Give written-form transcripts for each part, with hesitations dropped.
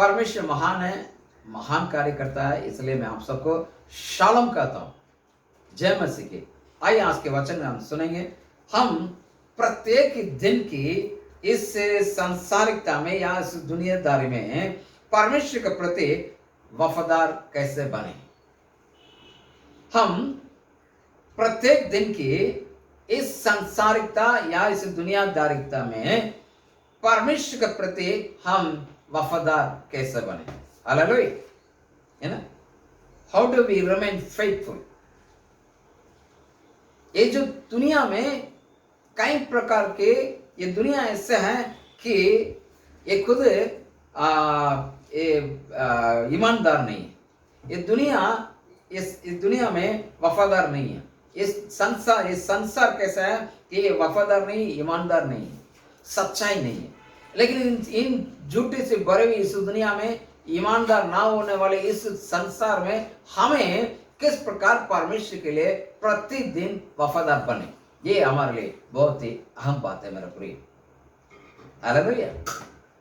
परमेश्वर महान है, महान कार्य करता है, इसलिए मैं आप सबको शालोम कहता हूँ। जय मसीह की। आइए आज के वचन में हम सुनेंगे, हम प्रत्येक दिन की इस सांसारिकता में या इस दुनियादारी में परमेश्वर के प्रति वफादार कैसे बने। हम प्रत्येक दिन की इस सांसारिकता या इस दुनियादारिकता में परमेश्वर के प्रति हम वफादार कैसे बने। हालेलुया, है ना। How do we remain faithful. ये जो दुनिया में कई प्रकार के, ये दुनिया ऐसे है कि ये खुद ईमानदार नहीं है। ये दुनिया इस दुनिया में वफादार नहीं है। इस संसार कैसा है कि ये वफादार नहीं, ईमानदार नहीं है, सच्चाई नहीं है। लेकिन इन झूठे से भरे हुई इस दुनिया में, ईमानदार ना होने वाले इस संसार में हमें किस प्रकार परमेश्वर के लिए प्रतिदिन वफादार बने, ये हमारे लिए बहुत ही अहम बात है मेरा प्रिय। हालेलुया,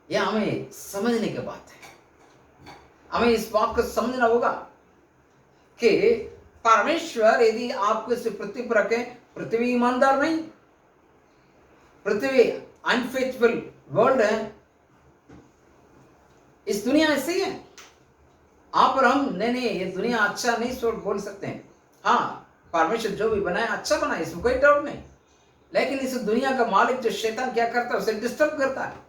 ये हमें समझने की बात है। हमें इस बात को समझना होगा कि परमेश्वर यदि आपको इस पृथ्वी पर रखे, पृथ्वी ईमानदार नहीं, पृथ्वी अनफेथफुल वर्ल्ड है। इस दुनिया ऐसी है। आप और हम नहीं, ये दुनिया अच्छा नहीं सोच बोल सकते हैं। हाँ, परमेश्वर जो भी बनाया अच्छा बनाया, इसमें कोई डाउट नहीं। लेकिन इस दुनिया का मालिक जो शैतान क्या करता है, उसे डिस्टर्ब करता है।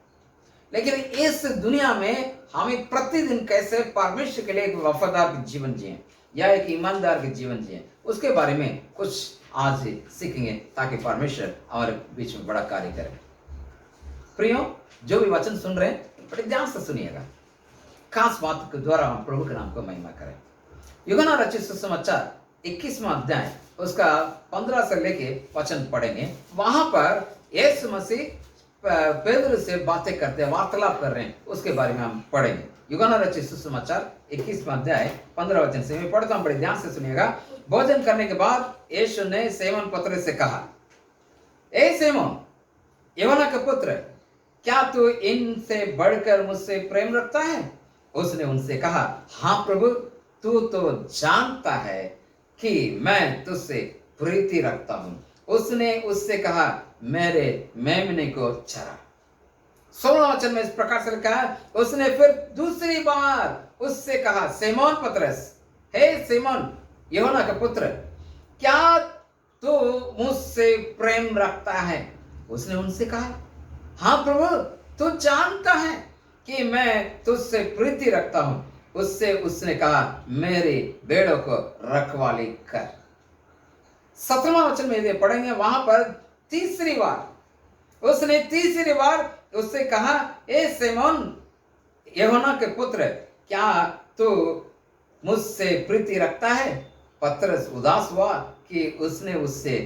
लेकिन इस दुनिया में हमें प्रतिदिन कैसे परमेश्वर के लिए एक वफादार जीवन जिए या एक ईमानदार के जीवन जिए, उसके बारे में कुछ आज सीखेंगे, ताकि परमेश्वर हमारे बीच में बड़ा कार्य करे। प्रियो, जो भी वचन सुन रहे हैं बड़े ध्यान से सुनिएगा। खास बात के द्वारा हम प्रभु के नाम को महिमा करें। यूहन्ना रचित सुसमाचार 21वां अध्याय उसका 15 से लेके वचन पढ़ेंगे। वहां पर यीशु मसीह पेदर से बातें करते हैं, वार्तालाप कर रहे हैं, उसके बारे में हम पढ़ेंगे। यूहन्ना रचित सुसमाचार 21वां अध्याय 15 वचन से मैं पढ़ता हूं, बड़े ध्यान से सुनिएगा। भोजन करने के बाद यीशु ने सीमोन पतरस से कहा, ए सीमोन, यूहन्ना का पुत्र, क्या तू इनसे बढ़कर मुझसे प्रेम रखता है? उसने उनसे कहा, हाँ प्रभु, तू तो जानता है कि मैं तुझसे प्रीति रखता हूं। उसने उससे कहा, मेरे मेमने को चरा। 16 वचन में इस प्रकार से लिखा है, उसने फिर दूसरी बार उससे कहा, सीमोन पतरस, हे सीमोन यूहन्ना का पुत्र, क्या तू मुझसे प्रेम रखता है? उसने उनसे कहा, हाँ प्रभु, तू जानता है कि मैं तुझसे प्रीति रखता हूं। उसने कहा, मेरे भेड़ों को रखवाली कर। 17वां वचन में यदि पढ़ेंगे, वहां पर तीसरी बार उससे कहा, ए सीमोन यूहन्ना के पुत्र, क्या तू मुझसे प्रीति रखता है? पतरस उदास हुआ कि उसने उससे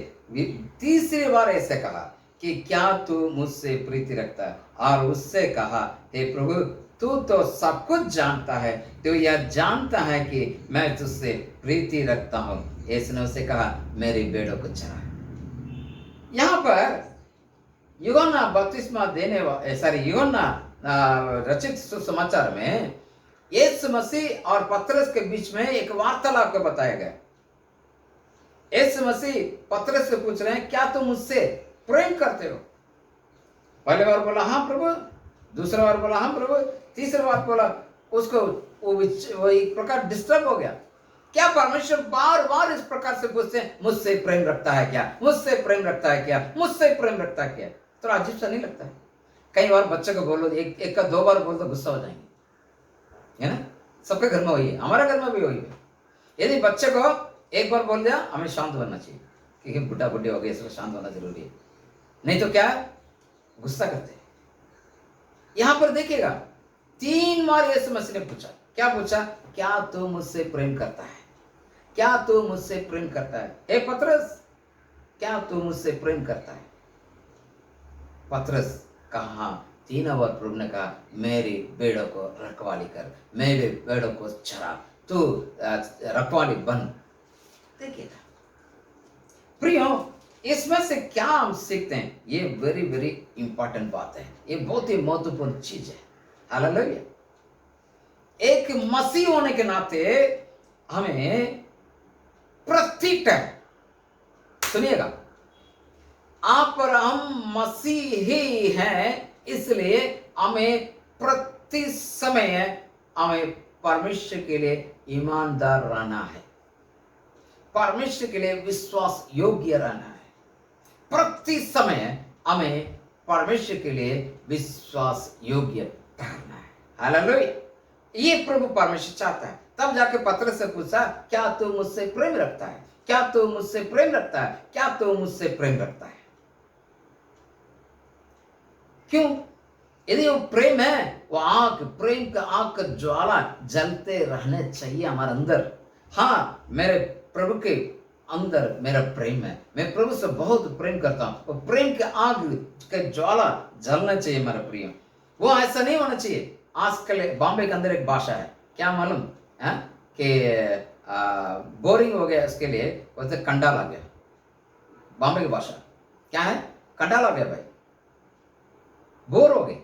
तीसरी बार ऐसे कहा कि क्या तू मुझसे प्रीति रखता है, और उससे कहा, हे प्रभु, तू तो सब कुछ जानता है, तू यह जानता है कि मैं तुझसे प्रीति रखता हूं। इसने उससे कहा, मेरी भेड़ों को चरा। यहां पर यूहन्ना बपतिस्मा देने यूहन्ना रचित सुसमाचार में यीशु मसीह और पतरस के बीच में एक वार्तालाप को बताया गया। यीशु मसीह पतरस से पूछ रहे हैं, क्या तुम मुझसे प्रेम करते हो? पहले बार बोला, हाँ प्रभु। दूसरा बार बोला, हाँ प्रभु। तीसरी बार बोला, उसको वो एक प्रकार डिस्टर्ब हो गया। क्या परमेश्वर बार बार इस प्रकार से पूछते हैं, मुझसे प्रेम रखता है क्या? मुझसे प्रेम रखता है क्या? मुझसे प्रेम रखता है क्या? तो अजीब सा नहीं लगता है? कई बार बच्चे को बोलो, एक का 2 बार बोलो तो गुस्सा हो जाएंगे, है ना। सबके घर में वही है, हमारे घर में भी वही है। यदि बच्चे को एक बार बोल दिया, हमें शांत बनना चाहिए, क्योंकि बुढ़ा बुढ़ी हो गई, इसको शांत होना जरूरी है। नहीं तो क्या, गुस्सा करते हैं। यहां पर देखिएगा, 3 बार यीशु मसीह ने पूछा। क्या पूछा? क्या तू मुझसे प्रेम करता है? क्या तू मुझसे प्रेम करता है? हे पतरस, क्या तू मुझसे प्रेम करता है? पतरस कहा, 3 बार प्रभु ने कहा, मेरी भेड़ों को रखवाली कर, मेरे भेड़ों को चरा, तू रखवाली बन। देखिएगा प्रियो, इसमें से क्या हम सीखते हैं? ये वेरी वेरी इंपॉर्टेंट बात है, ये बहुत ही महत्वपूर्ण चीज है। हालेलुया। एक मसीह होने के नाते हमें प्रति टाइम, सुनिएगा, आप और हम मसीह ही हैं, इसलिए हमें प्रति समय हमें परमेश्वर के लिए ईमानदार रहना है, परमेश्वर के लिए विश्वास योग्य रहना है। प्रति समय हमें परमेश्वर के लिए विश्वास योग्य ठहरना है। हालेलुया। ये प्रभु परमेश्वर चाहता है। तब जाके पतरस से पूछा, क्या तू मुझसे प्रेम रखता है? क्या तू मुझसे प्रेम रखता है? क्या तू मुझसे प्रेम रखता है? क्यों? यदि वो प्रेम है, वो आग, प्रेम का आग का ज्वाला जलते रहने चाहिए हमारे अंदर। हाँ, मेरे प्रभु के अंदर मेरा प्रेम है, मैं प्रभु से बहुत प्रेम करता हूं, वो प्रेम के आग के ज्वाला जलना चाहिए मेरा प्रिय। वो ऐसा नहीं होना चाहिए। आजकल बॉम्बे के अंदर एक भाषा है, क्या मालूम है कि बोरिंग हो गया, इसके लिए वैसे कंडाल आ गया। बॉम्बे की भाषा क्या है? कंडाल आ गया भाई, बोर हो गए।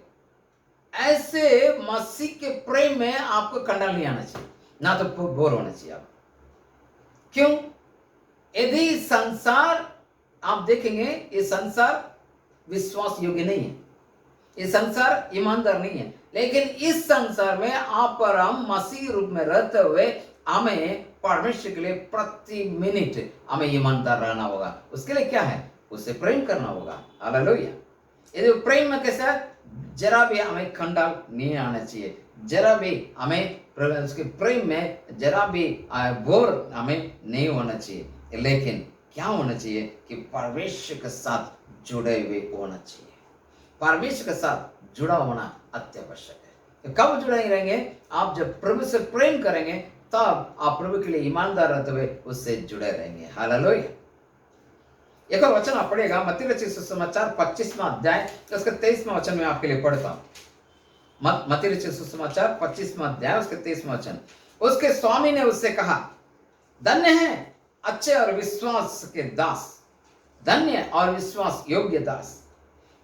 ऐसे मसीह के प्रेम में आपको कंडाल नहीं आना चाहिए, ना तो बोर होना चाहिए आप। क्यों? यदि संसार, आप देखेंगे ये संसार विश्वास योग्य नहीं है, ये संसार ईमानदार नहीं है, लेकिन इस संसार में आप और हम मसीह रूप में रहते हुए हमें परमेश्वर के लिए प्रति मिनट हमें ईमानदार रहना होगा। उसके लिए क्या है? उससे प्रेम करना होगा। हालेलुया। यदि प्रेम में कैसा, जरा भी हमें खंडाल नहीं आना चाहिए, जरा भी हमें उसके प्रेम में जरा भी बोर हमें नहीं होना चाहिए, लेकिन क्या होना चाहिए कि परमेश्वर के साथ जुड़े हुए होना चाहिए। परमेश्वर के साथ जुड़ा होना अत्यावश्यक है। तो कब जुड़े रहेंगे? आप जब प्रभु से प्रेम करेंगे, तब आप प्रभु के लिए ईमानदार रहते हुए उससे जुड़े रहेंगे। हालेलुया। एक और वचन आप पढ़ेगा, मत्ती रचित सुसमाचार 25वां अध्याय, उसका 23वां वचन में आपके लिए पढ़ता हूं। मत्ती रचित सुसमाचार 25वां अध्याय, उसके 23वां वचन। उसके स्वामी ने उससे कहा, धन्य है अच्छे और विश्वास के दास, धन्य और विश्वास योग्य दास,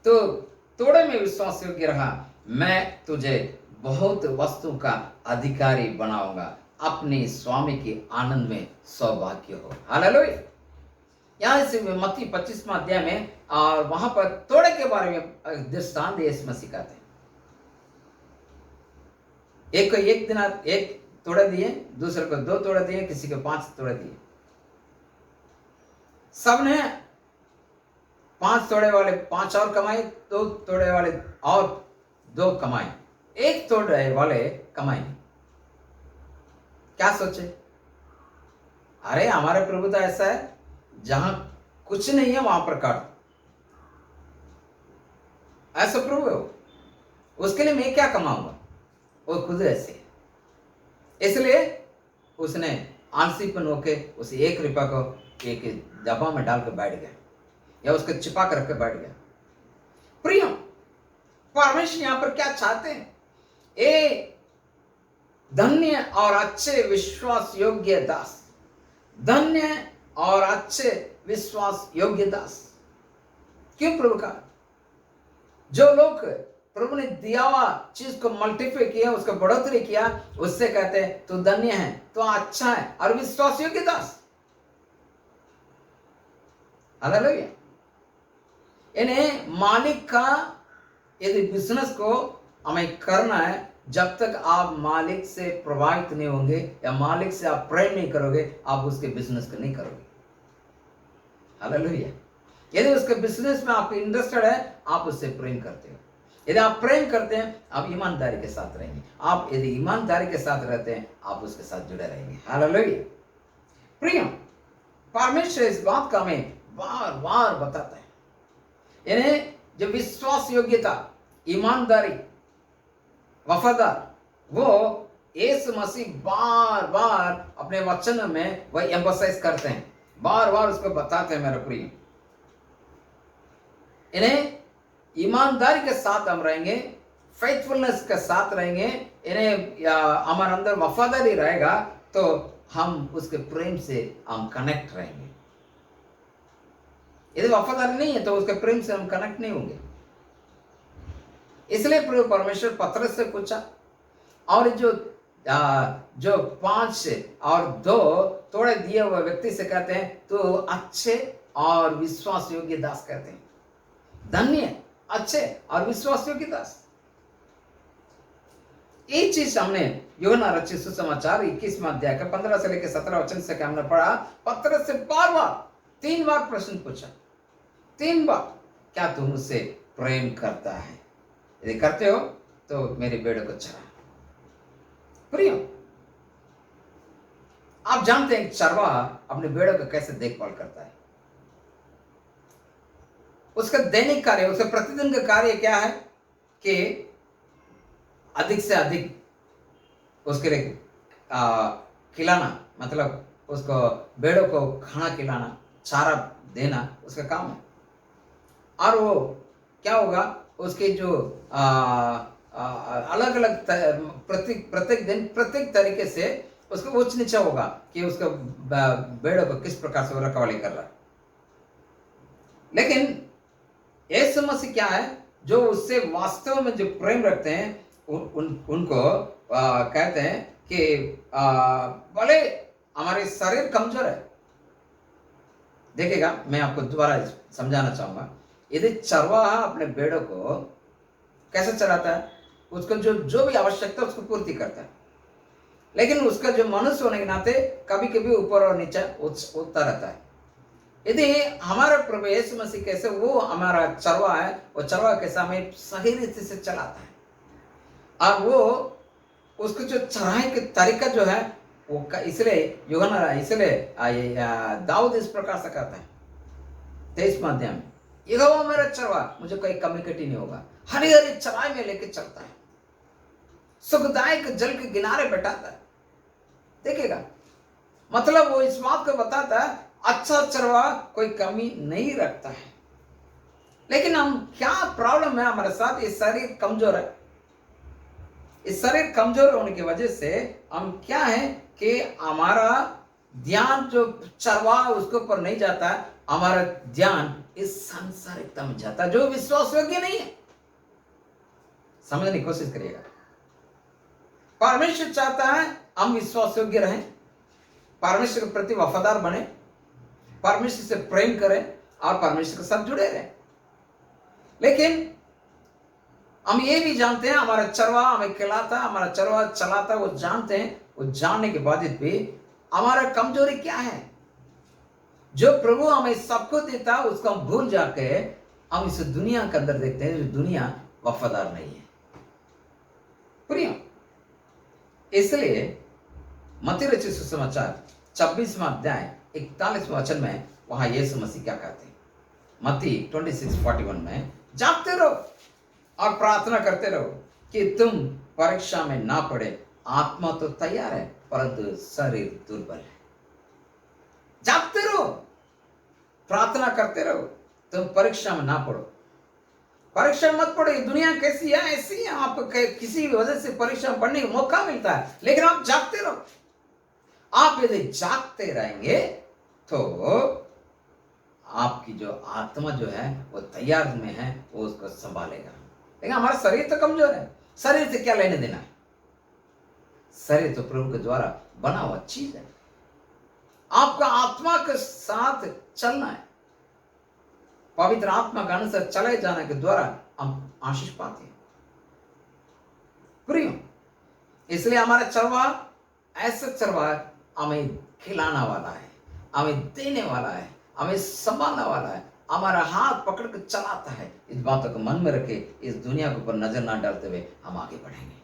तो थोड़े में विश्वास योग्य रहा, मैं तुझे बहुत वस्तु का अधिकारी बनाऊंगा, अपने स्वामी के आनंद में सौभाग्य हो। हालेलुया। यहाँ से मत्ती 25वां अध्याय में, और वहां पर तोड़े के बारे में दृष्टांत यीशु मसीह कहते हैं। एक को एक दिन एक तोड़े दिए, दूसरे को 2 तोड़े दिए, किसी को 5 तोड़े दिए। सबने 5 तोड़े वाले 5 और कमाए, 2 तोड़े वाले और 2 कमाए, 1 तोड़े वाले कमाए। क्या सोचे? अरे हमारे प्रभु तो ऐसा है, जहां कुछ नहीं है वहां पर काट, ऐसा प्रभु है, उसके लिए मैं क्या कमाऊंगा? वो खुद ऐसे, इसलिए उसने आलसीपन होके उस 1 रुपया को एक डब्बा में डाल के बैठ गया, या उसको छिपा कर रख के बैठ गया। प्रिय, परमेश्वर यहां पर क्या चाहते हैं? ए धन्य और अच्छे विश्वास योग्य दास, धन्य और अच्छे विश्वास योग्य दास। क्यों प्रभु का? जो लोग प्रभु ने दिया हुआ चीज को मल्टीप्लाई किया, उसको बढ़ोतरी किया, उससे कहते हैं तू धन्य है, तो अच्छा है और विश्वास योग्य दास। हालेलुया। इन्हें मालिक का यदि बिजनेस को हमें करना है, जब तक आप मालिक से प्रभावित नहीं होंगे या मालिक से आप प्रेम नहीं करोगे, आप उसके बिजनेस को नहीं करोगे। हालेलुया। यदि उसके बिजनेस में आप इंटरेस्टेड है, आप उससे प्रेम करते हो। यदि आप प्रेम करते हैं, आप ईमानदारी के साथ रहेंगे। आप यदि ईमानदारी के साथ रहते हैं, आप उसके साथ जुड़े रहेंगे। हालेलुया। प्रिय, परमेश्वर इस बात का हमें बार बार बताता है। इन्हें जो विश्वास योग्यता, ईमानदारी, वफादार, वो यीशु मसीह बार बार अपने वचन में वह एम्फसाइज करते हैं, बार बार उसको बताते हैं। मेरे प्रिय, इन्हें ईमानदारी के साथ हम रहेंगे, फेथफुलनेस के साथ रहेंगे, इन्हें हमारे अंदर वफादारी रहेगा, तो हम उसके प्रेम से हम कनेक्ट रहेंगे। यदि वफादारी नहीं है, तो उसके प्रेम से हम कनेक्ट नहीं होंगे। इसलिए प्रभु परमेश्वर पतरस से पूछा, और जो जो 5 और 2 थोड़े दिए हुए व्यक्ति से कहते हैं तो अच्छे और विश्वास योग्य दास कहते हैं। धन्य, अच्छे और विश्वास योग्य दास। ये चीज हमने यूहन्ना रचित सुसमाचार 21वां अध्याय का 15 से लेकर 17 वचन से हमने पढ़ा। पतरस से बार-बार 3 बार प्रश्न पूछा, 3 बार, क्या तू मुझसे प्रेम करता है? यदि करते हो तो मेरे भेड़ों को चरा। प्रिय, आप जानते हैं चरवाहा अपने भेड़ों का कैसे देखभाल करता है। उसका दैनिक कार्य, उसका प्रतिदिन का कार्य क्या है कि अधिक से अधिक उसके लिए खिलाना, मतलब उसको भेड़ों को खाना खिलाना, चारा देना उसका काम है। और वो क्या होगा, उसके जो अलग अलग प्रत्येक दिन प्रत्येक तरीके से उसको ऊंच नीचा होगा कि उसका भेड़ों को किस प्रकार से वो रखवाली कर रहा है। लेकिन यीशु मसीह क्या है, जो उससे वास्तव में जो प्रेम रखते हैं उनको कहते हैं कि भले हमारे शरीर कमजोर है। देखिएगा, मैं आपको दोबारा समझाना चाहूंगा। यदि चरवाहा अपने भेड़ों को कैसे चराता है, उसको जो भी आवश्यकता उसको पूर्ति करता है, लेकिन उसका जो मनुष्य होने के नाते कभी कभी ऊपर और नीचे उठता रहता है। यदि हमारा प्रभु यीशु मसीह कैसे वो हमारा चरवाहा है, वो चरवाहा कैसे हमें सही रीति से चलाता है, और वो उसको जो चराई के तरीका जो है वो इसलिए यूहन्ना, इसलिए दाऊद इस प्रकार से कहता है 23वां अध्याय में, यहोवा मेरा चरवाहा, मुझे कोई कमी कटी नहीं होगा, हरी हरी चराई में लेके चलता है, सुखदायक जल के किनारे बैठाता है। देखिएगा, मतलब वो इस बात को बताता है अच्छा चरवाहा कोई कमी नहीं रखता है। लेकिन हम क्या प्रॉब्लम है हमारे साथ, ये शरीर कमजोर है। इस शरीर कमजोर होने की वजह से हम क्या है कि हमारा ध्यान जो चरवाहा उसके ऊपर नहीं जाता है, हमारा ध्यान इस सांसारिकता में जाता है जो विश्वास योग्य नहीं है। समझने की कोशिश करिएगा। परमेश्वर चाहता है हम विश्वास योग्य रहें, परमेश्वर के प्रति वफादार बने, परमेश्वर से प्रेम करें और परमेश्वर के साथ जुड़े रहें। लेकिन हम ये भी जानते हैं हमारा चरवाहा हमें खिलाता, हमारा चरवाहा चलाता, वो जानते हैं। वो जानने के बाद भी हमारा कमजोरी क्या है, जो प्रभु हमें सबको देता है उसको हम भूल जाके हम इस दुनिया के अंदर देखते हैं, जो दुनिया वफादार नहीं है। प्रिय, इसलिए मत्ती रचित सुसमाचार 26वां अध्याय 41वां वचन में वहां यीशु मसीह क्या कहते हैं, मत्ती 26:41 में, जागते रहो और प्रार्थना करते रहो कि तुम परीक्षा में ना पड़े। आत्मा तो तैयार है परंतु शरीर दुर्बल है। जागते रहो, प्रार्थना करते रहो, तुम परीक्षा में ना पड़ो। परीक्षा मत पड़ो, दुनिया कैसी है ऐसी है, आप किसी वजह से परीक्षा पढ़ने का मौका मिलता है, लेकिन आप जागते रहो। आप यदि जागते रहेंगे तो आपकी जो आत्मा जो है वो तैयार में है, वो उसको संभालेगा। लेकिन हमारा शरीर तो कमजोर है, शरीर से क्या लेने देना है? शरीर तो प्रभु के द्वारा बना हुआ चीज है। आपका आत्मा के साथ चलना है, पवित्र आत्मा का अनुसार चले जाने के द्वारा हम आशीष पाते हैं। प्रिय, इसलिए हमारा चरवाहा ऐसा चरवाहा हमें खिलाना वाला है, हमें देने वाला है, हमें संभालने वाला है, हमारा हाथ पकड़ कर चलाता है। इस बातों को मन में रखे, इस दुनिया के ऊपर नजर ना डालते हुए हम आगे बढ़ेंगे।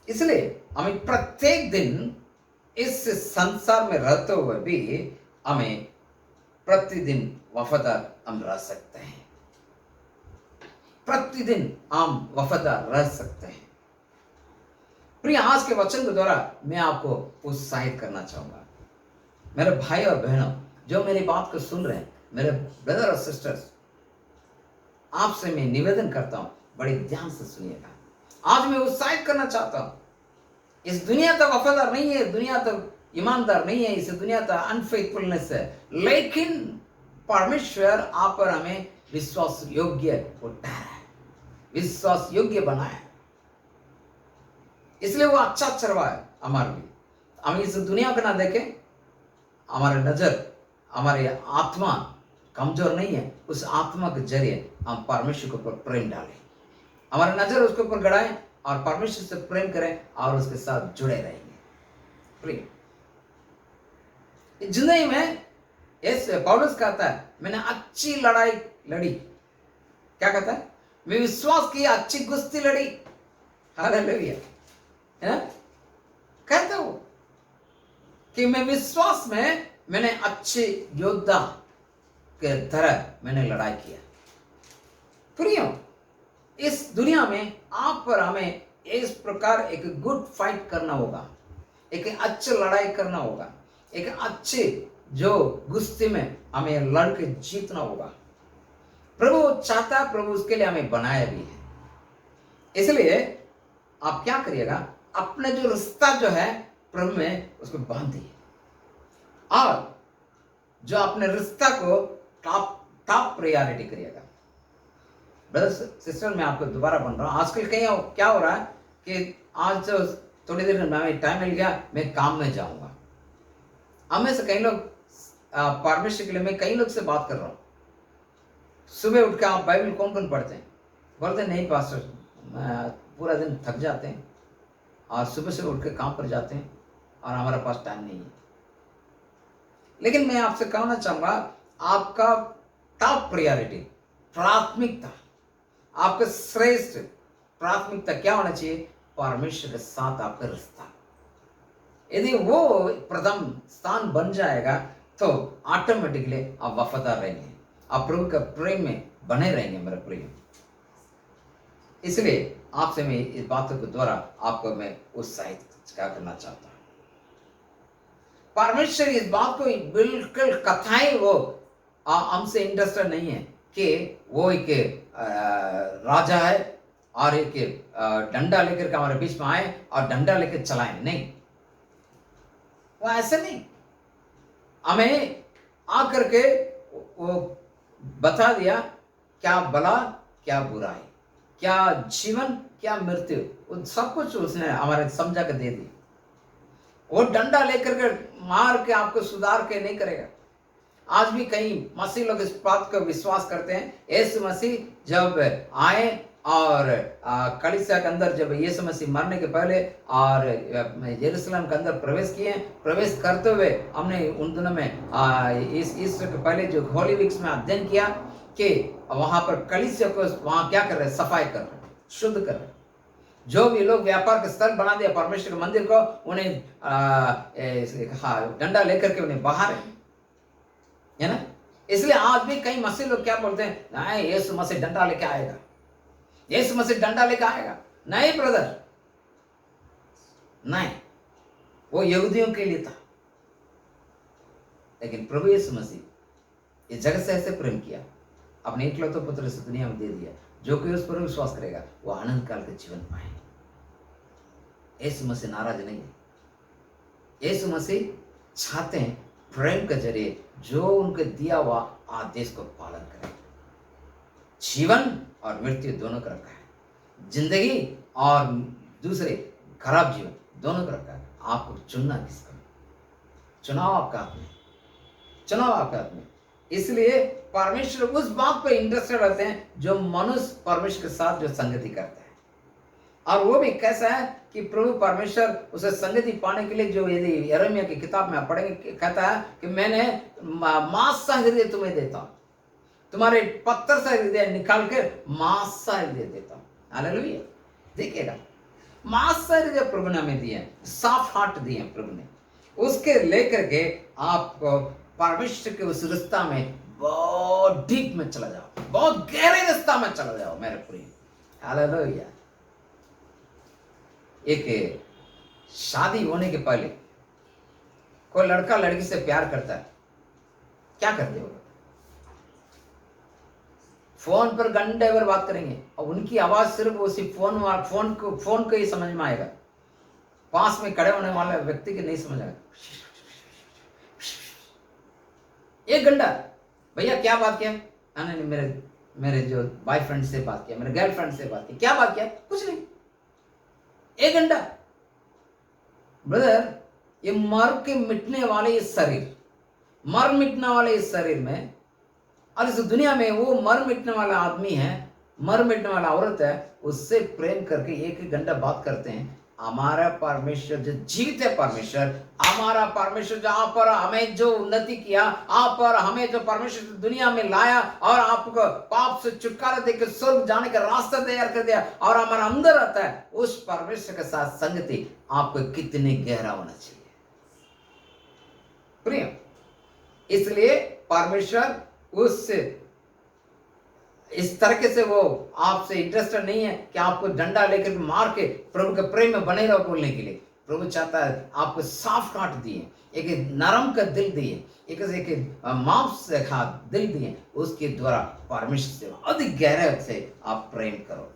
इसलिए हमें प्रत्येक दिन इस संसार में रहते हुए भी हमें प्रतिदिन वफादार हम रह सकते हैं, प्रतिदिन हम वफादार रह सकते हैं। प्रिय, आज के वचन के द्वारा मैं आपको उत्साहित करना चाहूंगा। मेरे भाई और बहनों जो मेरी बात को सुन रहे हैं, मेरे ब्रदर और सिस्टर्स, आपसे मैं निवेदन करता हूं, बड़े ध्यान से सुनिएगा। आज मैं उत्साहित करना चाहता हूं। इस दुनिया तो वफादार नहीं है, दुनिया तो ईमानदार नहीं है, इस दुनिया तो अनफेथफुलनेस है, लेकिन परमेश्वर आप पर हमें विश्वास योग्य उठाया है, विश्वास योग्य बनाया है। इसलिए वो अच्छा चरवा है हमारे लिए। हम इस दुनिया को ना देखें, हमारी नजर, हमारी आत्मा कमजोर नहीं है, उस आत्मा के जरिए हम परमेश्वर के ऊपर प्रेम डालें, हमारी नजर उसके ऊपर गड़ाएं और परमेश्वर से प्रेम करें और उसके साथ जुड़े रहेंगे। प्रेम जिंदगी में पौलुस कहता है मैंने अच्छी लड़ाई लड़ी। क्या कहता है? मैं विश्वास की अच्छी कुश्ती लड़ी। हालेलुया। है कहता हूं कि मैं विश्वास में मैंने अच्छे योद्धा के तरह मैंने लड़ाई किया। प्रियो, इस दुनिया में आप पर हमें इस प्रकार एक गुड फाइट करना होगा, एक अच्छी लड़ाई करना होगा, एक अच्छे जो गुस्ती में हमें लड़के जीतना होगा। प्रभु चाहता है, प्रभु उसके लिए हमें बनाया भी है। इसलिए आप क्या करिएगा, अपने जो रिश्ता जो है प्रभु में उसको बांधिए और जो अपने रिश्ता को टॉप प्रायोरिटी करिएगा। ब्रदर सिस्टर, मैं आपको दोबारा बन रहा हूं। आजकल कहीं क्या हो रहा है कि आज तो थोड़ी देर में टाइम मिल गया, मैं काम में जाऊंगा। हमें से कई लोग परमेश्वर के लिए, मैं कई लोग से बात कर रहा हूं, सुबह उठ के आप बाइबल कौन कौन पढ़ते हैं? बोलते नहीं पास्टर, पूरा दिन थक जाते हैं और सुबह से उठ के काम पर जाते हैं और हमारे पास टाइम नहीं है। लेकिन मैं आपसे कहना चाहूंगा, आपका टॉप प्रायोरिटी, प्राथमिकता, आपका श्रेष्ठ प्राथमिकता क्या होना चाहिए? परमेश्वर के साथ आपका रिश्ता। यदि वो प्रथम स्थान बन जाएगा तो ऑटोमेटिकली आप वफादार रहेंगे, आप प्रभु के प्रेम में बने रहेंगे मेरे प्रिय। इसलिए आपसे मैं इस बातों के द्वारा आपको मैं उत्साहित करना चाहता हूं। परमेश्वर इस बात को बिल्कुल कथाएं वो हमसे इंटरेस्टेड नहीं है कि वो एक राजा है और एक डंडा लेकर के हमारे बीच में आए और डंडा लेकर चलाएं। नहीं, वो ऐसे नहीं। हमें आकर के वो बता दिया क्या भला क्या बुराई, क्या जीवन क्या मृत्यु, सब कुछ उसने हमारे समझा के दे दी। वो डंडा लेकर के मार के आपको सुधार के नहीं करेगा। आज भी कई मसीह लोग इस बात को विश्वास करते हैं, यीशु मसीह जब आए और कलीसिया के अंदर, जब यीशु मसीह मरने के पहले और यरूशलेम के अंदर प्रवेश किए, प्रवेश करते हुए हमने उन दिनों में इस ईस्टर के पहले जो होली वीक्स में अध्ययन किया कि वहां पर कलीसिया को वहां क्या कर रहे, सफाई कर रहे, शुद्ध कर रहे। जो भी लोग व्यापार का स्थल बना दिया परमेश्वर के मंदिर को, उन्हें डंडा लेकर के उन्हें बाहर है ना। इसलिए आज भी कई मसीह लोग क्या बोलते हैं, नहीं यीशु मसीह डंडा लेके आएगा, यीशु मसीह डंडा लेके आएगा। नहीं ब्रदर, नहीं, वो यहूदियों के लिए था। लेकिन प्रभु यीशु मसीह इस जगत से ऐसे प्रेम किया, अपने इकलौते पुत्र से दुनिया में दे दिया, जो कोई उस पर विश्वास करेगा वो आनंद काल के जीवन पाए। यीशु मसीह नाराज नहीं है। यीशु मसीह चाहते हैं प्रेम के जरिए जो उनके दिया हुआ आदेश को पालन करें। जीवन और मृत्यु दोनों का रखा है, जिंदगी और दूसरे खराब जीवन दोनों का रखा है। आपको चुनना किसका? चुनाव आपका हाथ में, चुनाव आपका हाथ में। इसलिए परमेश्वर उस बात पर इंटरेस्टेड रहते हैं जो मनुष्य परमेश्वर के साथ जो संगति करता है। और वो भी कैसा है कि प्रभु परमेश्वर उसे संगति पाने के लिए, जो यदि यिर्मयाह की किताब में आप पढ़ेंगे, कहता है कि मैंने मांस सा हृदय तुम्हें देता हूं, तुम्हारे पत्थर सा हृदय निकाल के मांस सा हृदय देता हूं। हालेलुया। देखिएगा, मांस सा हृदय प्रभु ने हमें दिए, सॉफ्ट हार्ट दिए प्रभु ने, उसके लेकर के आपको परमेश्वर के उस रिश्ता में बहुत डीप में चला जाओ, बहुत गहरे रिश्ता में चला जाओ मेरे प्रिय। हालेलुया। एक शादी होने के पहले कोई लड़का लड़की से प्यार करता है, क्या करते हो? फोन पर घंटे भर बात करेंगे और उनकी आवाज सिर्फ उसी फोन को ही समझ में आएगा, पास में खड़े होने वाले व्यक्ति की नहीं समझ आएगा। 1 घंटा, भैया क्या बात किया? नहीं, मेरे जो बॉयफ्रेंड से बात किया, मेरे गर्लफ्रेंड से बात की। क्या बात किया? कुछ नहीं। 1 घंटा ब्रदर, ये मर के मिटने वाले ये शरीर, मर मिटने वाले इस शरीर में, और इस दुनिया में वो मर मिटने वाला आदमी है, मर मिटने वाला औरत है, उससे प्रेम करके एक एक घंटा बात करते हैं। हमारा परमेश्वर जो जीवित है, परमेश्वर, हमारा परमेश्वर जहां पर हमें जो उन्नति किया, आप पर हमें जो परमेश्वर दुनिया में लाया और आपको पाप से छुटकारा देकर स्वर्ग जाने का रास्ता तैयार कर दिया और हमारा अंदर आता है, उस परमेश्वर के साथ संगति आपको कितनी गहरा होना चाहिए प्रिय। इसलिए परमेश्वर उस इस तरीके से वो आपसे इंटरेस्टेड नहीं है कि आपको डंडा लेकर मार के प्रभु के प्रेम में बने रहो बोलने के लिए। प्रभु चाहता है आपको साफ काट दिए, एक नरम का दिल दिए, एक मांस से खा दिल दिए, उसके द्वारा परमेश्वर से अधिक गहराई से आप प्रेम करो।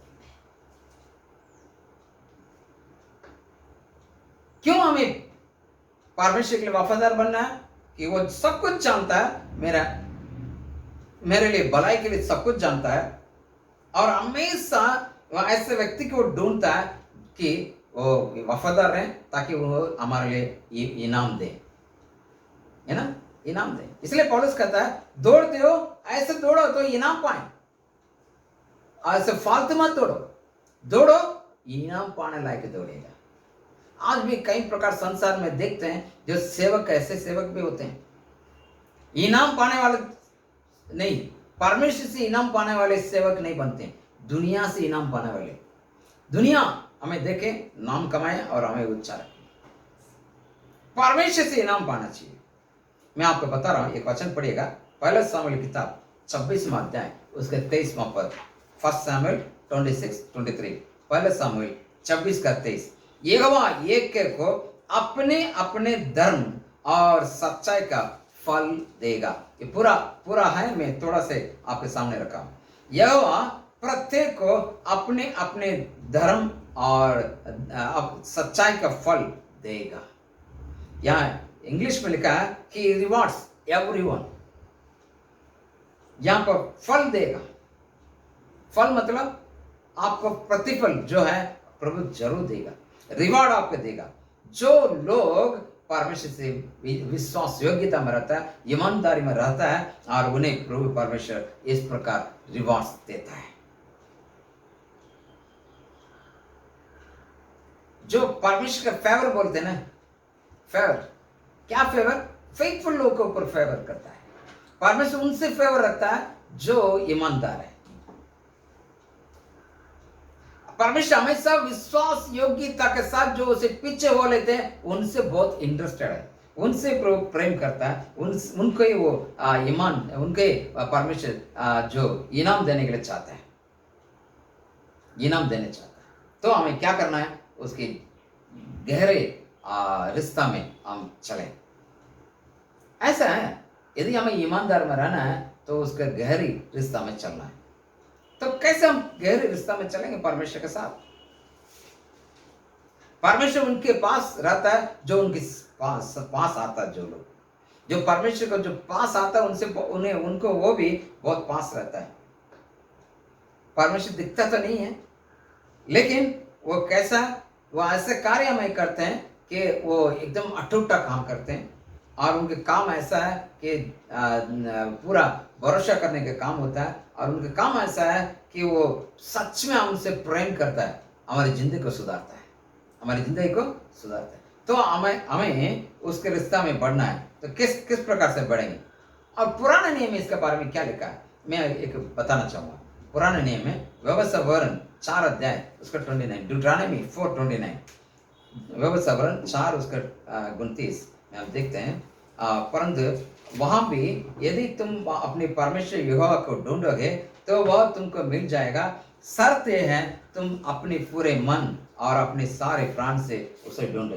क्यों हमें परमेश्वर के लिए वफादार बनना है? कि वो सब कुछ जानता है, मेरे लिए भलाई के लिए सब कुछ जानता है, और हमेशा ऐसे व्यक्ति को ढूंढता है कि वो वफादार रहे ताकि वो हमारे लिए इनाम दे, है ना, इनाम दे। इसलिए पौलुस कहता है दौड़ते हो ऐसे दौड़ो तो इनाम पाए, ऐसे फालतू मत दौड़ो, दौड़ो इनाम पाने लायक दौड़ेगा। आज भी कई प्रकार संसार में देखते हैं जो सेवक, ऐसे सेवक भी होते हैं इनाम पाने वाले नहीं, परमेश्वर से इनाम पाने वाले सेवक नहीं बनते, दुनिया से इनाम पाने वाले। दुनिया हमें देखे, नाम कमाए और हमें ऊंचा रखे, परमेश्वर से इनाम पाना चाहिए। मैं आपको बता रहा हूं, एक वचन पढ़िएगा, पहला सामुएल किताब 26वां अध्याय उसके 23वां पद, 1 Samuel 26-23, पहला सामुएल 26 का 23। यहोवा एक को अपने अपने धर्म और सच्चाई का फल देगा। ये पूरा है, मैं थोड़ा से आपके सामने रखा हूं। यहोवा प्रत्येक को अपने अपने धर्म और सच्चाई का फल देगा। यहाँ इंग्लिश में लिखा है कि रिवॉर्ड्स एवरीवन, यहां पर फल देगा। फल मतलब आपको प्रतिफल जो है प्रभु जरूर देगा, रिवॉर्ड आपको देगा। जो लोग परमेश्वर से विश्वास योग्यता में रहता है, ईमानदारी में रहता है, और उन्हें प्रभु परमेश्वर इस प्रकार रिवॉर्ड्स देता है। जो परमेश्वर का फेवर बोलते हैं ना, फेवर क्या फेवर? फेथफुल लोगों के ऊपर फेवर करता है परमेश्वर, उनसे फेवर रखता है जो ईमानदार है। परमेश्वर हमेशा विश्वास योग्यता के साथ जो उसे पीछे हो लेते हैं उनसे बहुत इंटरेस्टेड है, उनसे प्रेम करता है, उनको ही वो ईमान, उनके परमेश्वर जो इनाम देने के लिए चाहता है, इनाम देने चाहता है। तो हमें क्या करना है? उसके गहरे रिश्ता में हम चलें। ऐसा है, यदि हमें ईमानदार में रहना है तो उसके गहरी रिश्ता में चलना है। तो कैसे हम गहरे रिश्ता में चलेंगे परमेश्वर के साथ? परमेश्वर उनके पास रहता है जो उनके पास आता है। जो लोग जो परमेश्वर को जो पास आता है उनसे उनको वो भी बहुत पास रहता है। परमेश्वर दिखता तो नहीं है, लेकिन वो कैसा, वो ऐसे कार्य हमें करते हैं कि वो एकदम अटूटा काम करते हैं, और उनके काम ऐसा है कि पूरा भरोसा करने का काम होता है, और उनका काम ऐसा है कि वो सच में हमसे प्रेम करता है, हमारी जिंदगी को सुधारता है, हमारी जिंदगी को सुधारता है। तो हमें उसके रिश्ता में बढ़ना है। तो किस प्रकार से बढ़ेंगे? और पुराने नियम में इसके बारे में क्या लिखा है मैं एक बताना चाहूँगा। पुराने नियम में व्यवस्था वर्ण 4 अध्याय उसका 29, ड्यूटरॉनमी 4:29, व्यवस्था वर्ण 4 उसका 29 में हम देखते हैं। परंतु वहां भी यदि तुम अपने परमेश्वर यहोवा को ढूंढोगे तो वह तुमको मिल जाएगा। शर्त यह है तुम अपने पूरे मन और अपने सारे प्राण से उसे ढूंढो।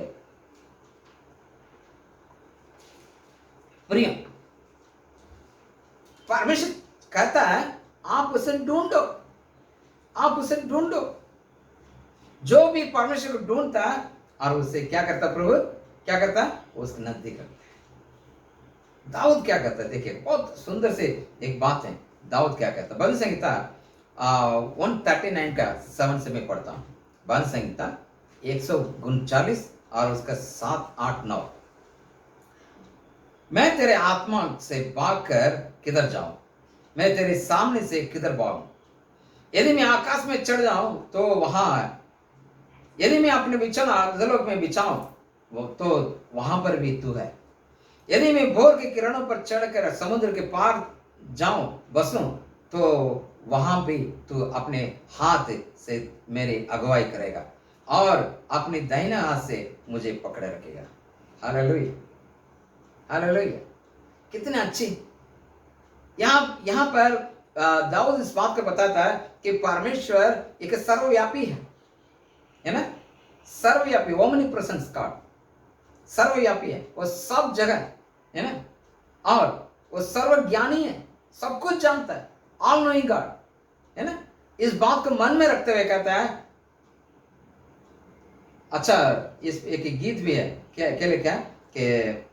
प्रिय, परमेश्वर कहता है आप उसे ढूंढो, आप उसे ढूंढो। जो भी परमेश्वर को ढूंढता है और उसे क्या करता, प्रभु क्या करता है, उसके नजदीक रखता है। दाऊद क्या करता है? देखिए, बहुत सुंदर से एक बात है। दाऊद क्या कहता है? भजन संहिता 139 का 7 से मैं पढ़ता हूँ। भजन संहिता 139 और उसका 7, 8, 9। मैं तेरे आत्मा से भागकर किधर जाऊं, मैं तेरे सामने से किधर भागूं। यदि मैं आकाश में चढ़ जाऊं तो वहां है, यदि मैं अपने बिछौना अधोलोक में बिछाऊं वो तो वहां पर भी तू है। यदि मैं भोर के किरणों पर चढ़कर समुद्र के पार जाऊं बसूं तो वहां भी तू अपने हाथ से मेरी अगुवाई करेगा और अपने दाहिने हाथ से मुझे पकड़े रखेगा। Hallelujah, hallelujah. कितने अच्छी यहाँ यहाँ पर दाऊद इस बात को बताता है कि परमेश्वर एक सर्वव्यापी है ना, सर्वव्यापी, ओमनी प्रेजेंस गॉड, सर्वव्यापी है, वो सब जगह है ना, और वो सर्वज्ञानी है, सब कुछ जानता है, ऑल नोइंग गॉड है ना। इस बात को मन में रखते हुए कहता है, अच्छा इस एक गीत भी है, क्या लिखा है कि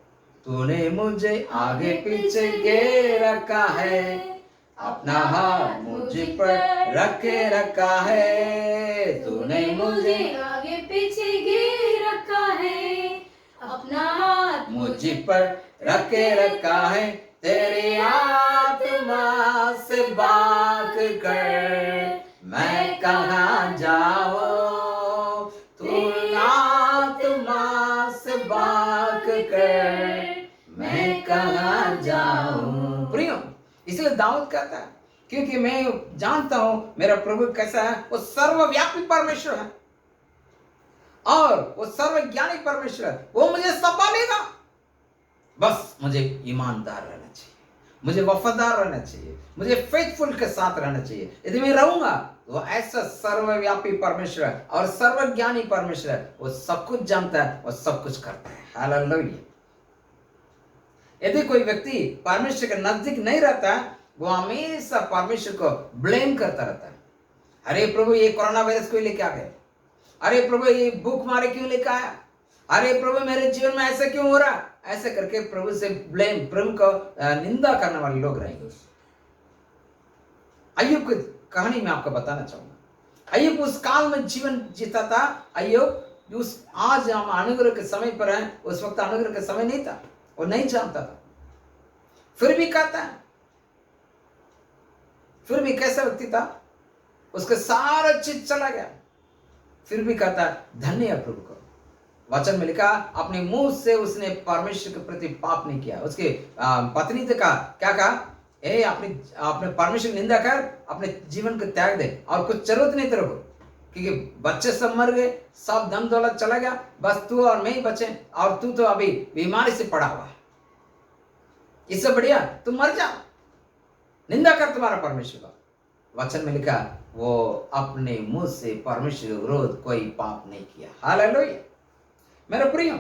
तूने मुझे आगे पीछे घेर रखा है, अपना हाथ मुझ पर रखे रखा है। तूने मुझे आगे पीछे घेर रखा है, अपना हाथ मुझ पर रखे रखा है। तेरी आत्मा से भाग कर मैं कहाँ जाऊं, तू आत्मा से भाग कर मैं कहाँ जाऊं। प्रियो, इसलिए दाऊद कहता है क्योंकि मैं जानता हूं मेरा प्रभु कैसा है, वो सर्वव्यापी परमेश्वर है और वो सर्वज्ञानी परमेश्वर है, वो मुझे संभालेगा। बस मुझे ईमानदार रहना चाहिए, मुझे वफादार रहना चाहिए, मुझे फेथफुल के साथ रहना चाहिए। यदि मैं रहूंगा तो ऐसा सर्वव्यापी परमेश्वर है और सर्वज्ञानी परमेश्वर है, वो सब कुछ जानता है, वो सब कुछ करता है। हालेलुया। यदि कोई व्यक्ति परमेश्वर के नजदीक नहीं रहता है, वो हमेशा परमेश्वर को ब्लेम करता रहता है। अरे प्रभु ये कोरोना वायरस क्यों लेके आ गए, अरे प्रभु ये भूख मारे क्यों लेकर आया, अरे प्रभु मेरे जीवन में ऐसा क्यों हो रहा, ऐसे करके प्रभु से ब्लेम, प्रभु को निंदा करने वाले लोग रहेंगे। अय्यूब की कहानी में आपको बताना चाहूंगा। अय्यूब उस काल में जीवन जीता था। अय्यूब उस आज हम अनुग्रह के समय पर हैं, उस वक्त अनुग्रह का समय नहीं था, वो नहीं जानता था, फिर भी कहता है, फिर भी कैसा व्यक्ति था, उसका सारा चीज चला गया, फिर भी कहता है धन्य है प्रभु को। वचन में लिखा अपने मुंह से उसने परमेश्वर के प्रति पाप नहीं किया। उसके पत्नी ने कहा, क्या कहा, ए अपने परमेश्वर की निंदा कर, अपने जीवन को त्याग दे और कुछ जरूरत नहीं तेरे को, क्योंकि बच्चे सब मर गए, सब धन दौलत चला गया, बस तू और मैं ही बचे, और तू तो अभी बीमारी से पड़ा हुआ है, इससे बढ़िया तू मर जा, निंदा कर तुम्हारा परमेश्वर का। वचन में लिखा वो अपने मुंह से परमेश्वर के विरोध कोई पाप नहीं किया। हालेलुया। मेरे प्रियो,